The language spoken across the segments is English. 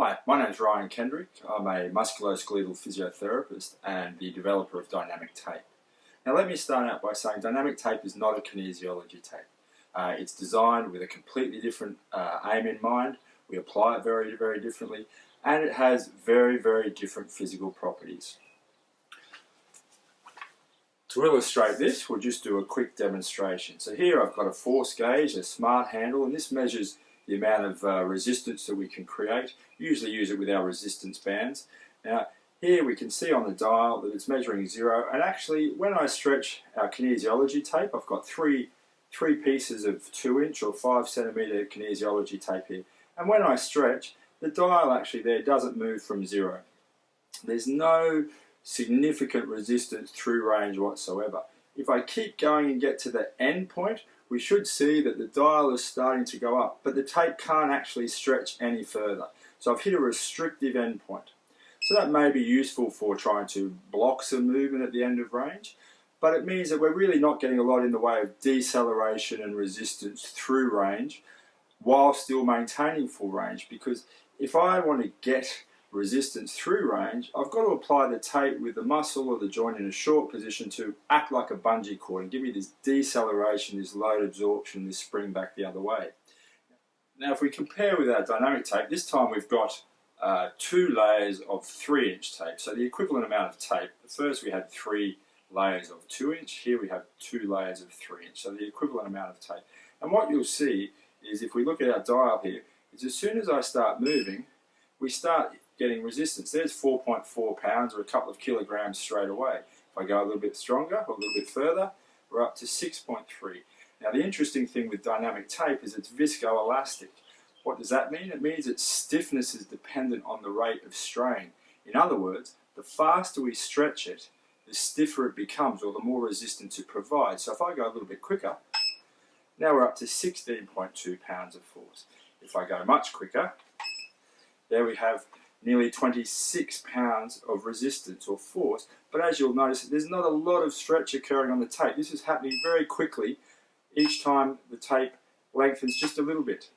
Hi, my name is Ryan Kendrick. I'm a musculoskeletal physiotherapist and the developer of dynamic tape. Now let me start out by saying dynamic tape is not a kinesiology tape. It's designed with a completely different aim in mind. We apply it very, very differently, and it has very, very different physical properties. To illustrate this, we'll just do a quick demonstration. So here I've got a force gauge, a smart handle, and this measures the amount of resistance that we can create. Usually use it with our resistance bands. Now here we can see on the dial that it's measuring 0, and actually when I stretch our kinesiology tape, I've got three pieces of 2-inch or 5 centimetre kinesiology tape here, and when I stretch, the dial actually there doesn't move from 0. There's no significant resistance through range whatsoever. If I keep going and get to the end point, we should see that the dial is starting to go up, but the tape can't actually stretch any further. So I've hit a restrictive end point. So that may be useful for trying to block some movement at the end of range, but it means that we're really not getting a lot in the way of deceleration and resistance through range while still maintaining full range, because if I want to get resistance through range, I've got to apply the tape with the muscle or the joint in a short position to act like a bungee cord and give me this deceleration, this load absorption, this spring back the other way. Now if we compare with our dynamic tape, this time we've got 2 layers of 3-inch tape, so the equivalent amount of tape. At first we had 3 layers of 2-inch, here we have 2 layers of 3-inch, so the equivalent amount of tape. And what you'll see is, if we look at our dial here, is as soon as I start moving, we start getting resistance. There's 4.4 pounds or a couple of kilograms straight away. If I go a little bit stronger or a little bit further, we're up to 6.3. Now the interesting thing with dynamic tape is it's visco-elastic. What does that mean? It means its stiffness is dependent on the rate of strain. In other words, the faster we stretch it, the stiffer it becomes, or the more resistance it provides. So if I go a little bit quicker, now we're up to 16.2 pounds of force. If I go much quicker, there we have nearly 26 pounds of resistance or force, but as you'll notice, there's not a lot of stretch occurring on the tape. This is happening very quickly each time the tape lengthens just a little bit.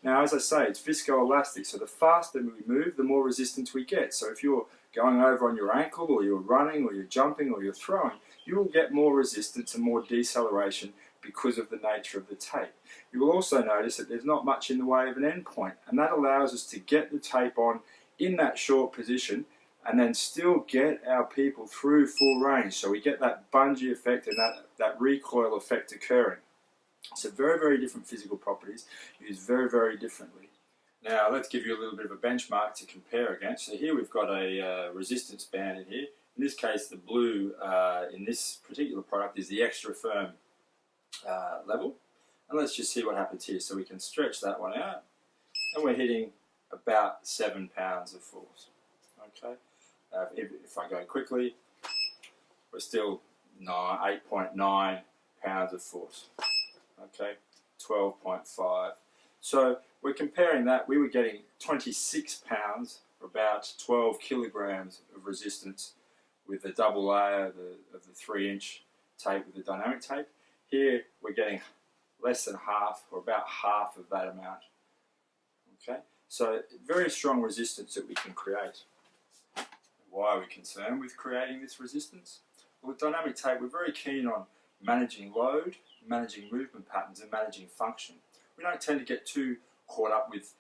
Now as I say, it's visco-elastic, so the faster we move, the more resistance we get. So if you're going over on your ankle, or you're running, or you're jumping, or you're throwing, you will get more resistance and more deceleration because of the nature of the tape. You will also notice that there's not much in the way of an end point, and that allows us to get the tape on in that short position and then still get our people through full range, so we get that bungee effect and that recoil effect occurring. So very, very different physical properties, used very, very differently. Now let's give you a little bit of a benchmark to compare against. So here we've got a resistance band in here. In this case, the blue in this particular product is the extra firm level. And let's just see what happens here. So we can stretch that one out, and we're hitting about 7 pounds of force. Okay. If I go quickly, we're still 8.9 pounds of force. Okay, 12.5. So we're comparing that. We were getting 26 pounds, or about 12 kilograms of resistance with the double layer of the 3-inch tape with the dynamic tape. Here we're getting less than half, or about half of that amount. Okay, so very strong resistance that we can create. Why are we concerned with creating this resistance? Well, with dynamic tape, we're very keen on managing load, managing movement patterns, and managing function. We don't tend to get too caught up with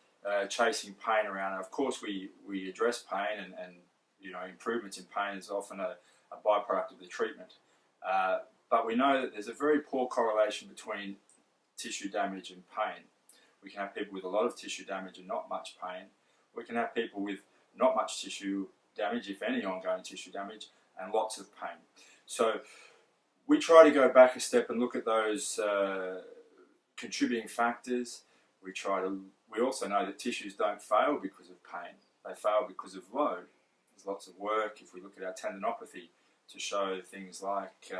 chasing pain around. Of course, we address pain, and you know, improvements in pain is often a byproduct of the treatment. But we know that there's a very poor correlation between tissue damage and pain. We can have people with a lot of tissue damage and not much pain. We can have people with not much tissue damage, if any ongoing tissue damage, and lots of pain. So we try to go back a step and look at those contributing factors. We also know that tissues don't fail because of pain. They fail because of load. There's lots of work, if we look at our tendinopathy, to show things like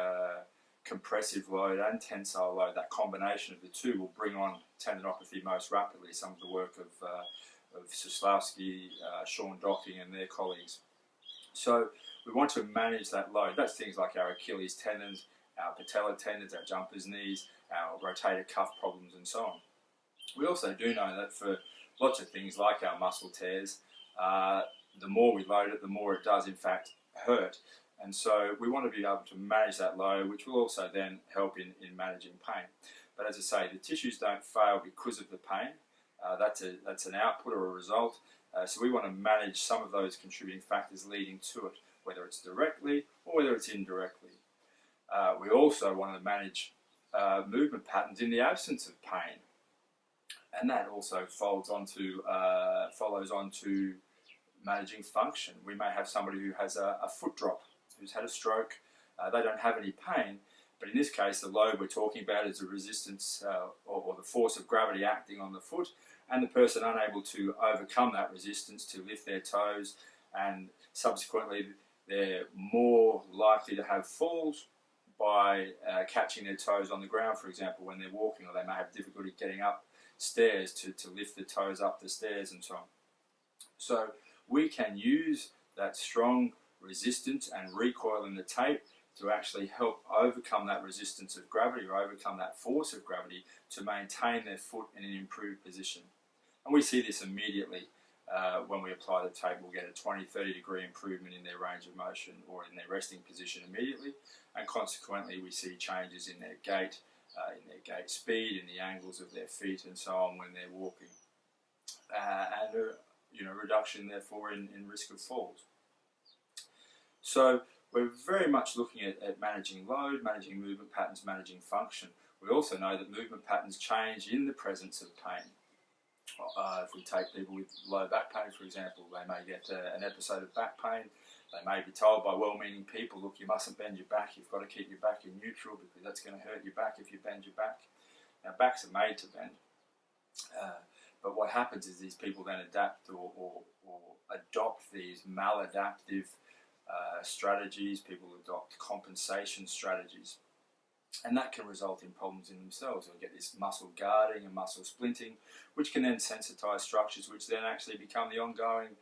compressive load and tensile load. That combination of the two will bring on tendinopathy most rapidly. Some of the work of Suslowski, Sean Docking and their colleagues. So we want to manage that load. That's things like our Achilles tendons, our patella tendons, our jumper's knees, our rotator cuff problems, and so on. We also do know that for lots of things like our muscle tears, the more we load it, the more it does in fact hurt. And so we want to be able to manage that load, which will also then help in managing pain. But as I say, the tissues don't fail because of the pain. That's an output or a result. So we want to manage some of those contributing factors leading to it, whether it's directly or whether it's indirectly. We also want to manage movement patterns in the absence of pain. And that also follows on to managing function. We may have somebody who has a foot drop, who's had a stroke. They don't have any pain, but in this case the load we're talking about is the resistance or the force of gravity acting on the foot, and the person unable to overcome that resistance to lift their toes, and subsequently they're more likely to have falls by catching their toes on the ground, for example, when they're walking, or they may have difficulty getting up stairs to lift the toes up the stairs and so on. So we can use that strong resistance and recoil in the tape to actually help overcome that resistance of gravity, or overcome that force of gravity, to maintain their foot in an improved position. And we see this immediately when we apply the tape. We'll get a 20-30 degree improvement in their range of motion or in their resting position immediately, and consequently we see changes in their gait speed, in the angles of their feet and so on when they're walking, and a reduction therefore in risk of falls. So we're very much looking at managing load, managing movement patterns, managing function. We also know that movement patterns change in the presence of pain. If we take people with low back pain, for example, they may get an episode of back pain. They may be told by well-meaning people, look, you mustn't bend your back, you've got to keep your back in neutral because that's going to hurt your back if you bend your back. Now, backs are made to bend, but what happens is these people then adapt or adopt these maladaptive strategies. People adopt compensation strategies, and that can result in problems in themselves. They'll get this muscle guarding and muscle splinting, which can then sensitize structures, which then actually become the ongoing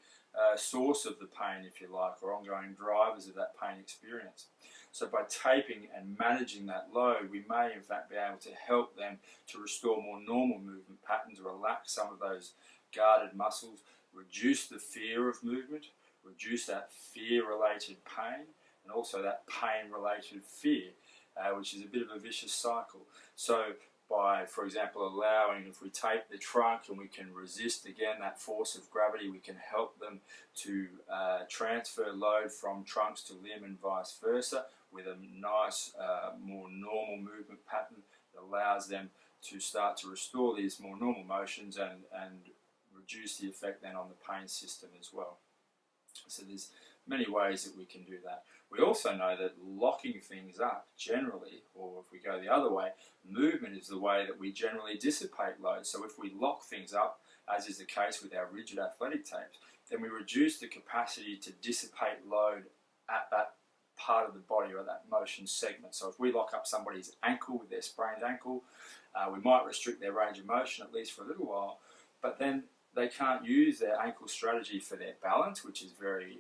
source of the pain, if you like, or ongoing drivers of that pain experience. So by taping and managing that load, we may in fact be able to help them to restore more normal movement patterns, relax some of those guarded muscles, reduce the fear of movement, reduce that fear-related pain, and also that pain-related fear, which is a bit of a vicious cycle. So by, for example, allowing, if we tape the trunk and we can resist again that force of gravity, we can help them to transfer load from trunks to limb and vice versa with a nice, more normal movement pattern that allows them to start to restore these more normal motions and reduce the effect then on the pain system as well. So there's many ways that we can do that. We also know that locking things up generally, or if we go the other way, movement is the way that we generally dissipate load. So if we lock things up, as is the case with our rigid athletic tapes, then we reduce the capacity to dissipate load at that part of the body or that motion segment. So if we lock up somebody's ankle with their sprained ankle, we might restrict their range of motion at least for a little while, but then they can't use their ankle strategy for their balance, which is very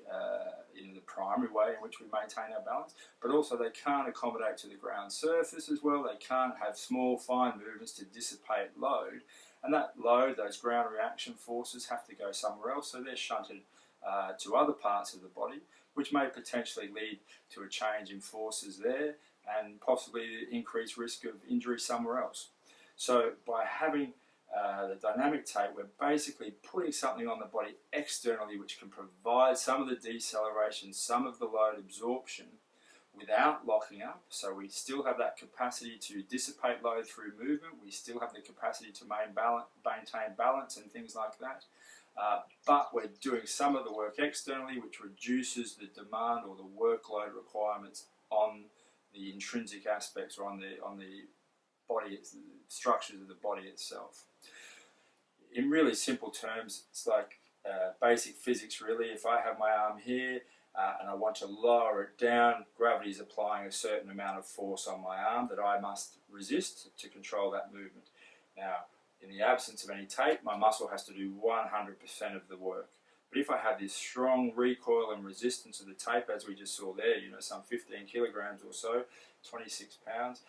the primary way in which we maintain our balance, but also they can't accommodate to the ground surface as well. They can't have small, fine movements to dissipate load, and that load, those ground reaction forces, have to go somewhere else, so they're shunted to other parts of the body, which may potentially lead to a change in forces there and possibly increased risk of injury somewhere else. So by having the dynamic tape, we're basically putting something on the body externally which can provide some of the deceleration, some of the load absorption without locking up. So we still have that capacity to dissipate load through movement, we still have the capacity to maintain balance and things like that, but we're doing some of the work externally, which reduces the demand or the workload requirements on the intrinsic aspects or on the body, structures of the body itself. In really simple terms, it's like basic physics really. If I have my arm here and I want to lower it down, gravity is applying a certain amount of force on my arm that I must resist to control that movement. Now, in the absence of any tape, my muscle has to do 100% of the work. But if I have this strong recoil and resistance of the tape, as we just saw there, some 15 kilograms or so, 26 pounds,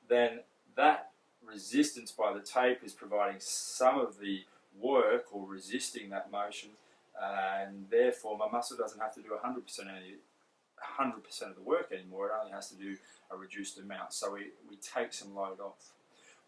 then that resistance by the tape is providing some of the work or resisting that motion and therefore my muscle doesn't have to do 100% of the work anymore. It only has to do a reduced amount, so we take some load off.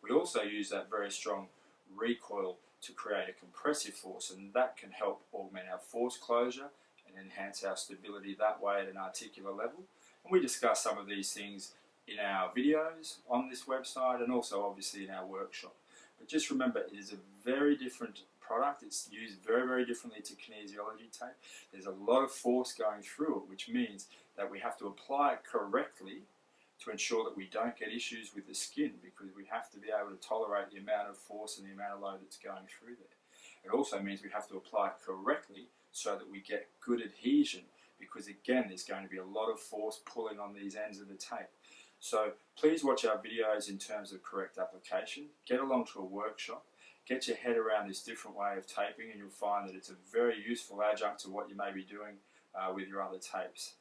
We also use that very strong recoil to create a compressive force, and that can help augment our force closure and enhance our stability that way at an articular level. And we discuss some of these things in our videos on this website and also obviously in our workshop. But just remember, it is a very different product. It's used very, very differently to kinesiology tape. There's a lot of force going through it, which means that we have to apply it correctly to ensure that we don't get issues with the skin, because we have to be able to tolerate the amount of force and the amount of load that's going through there. It also means we have to apply it correctly so that we get good adhesion, because again, there's going to be a lot of force pulling on these ends of the tape. So please watch our videos in terms of correct application. Get along to a workshop. Get your head around this different way of taping, and you'll find that it's a very useful adjunct to what you may be doing with your other tapes.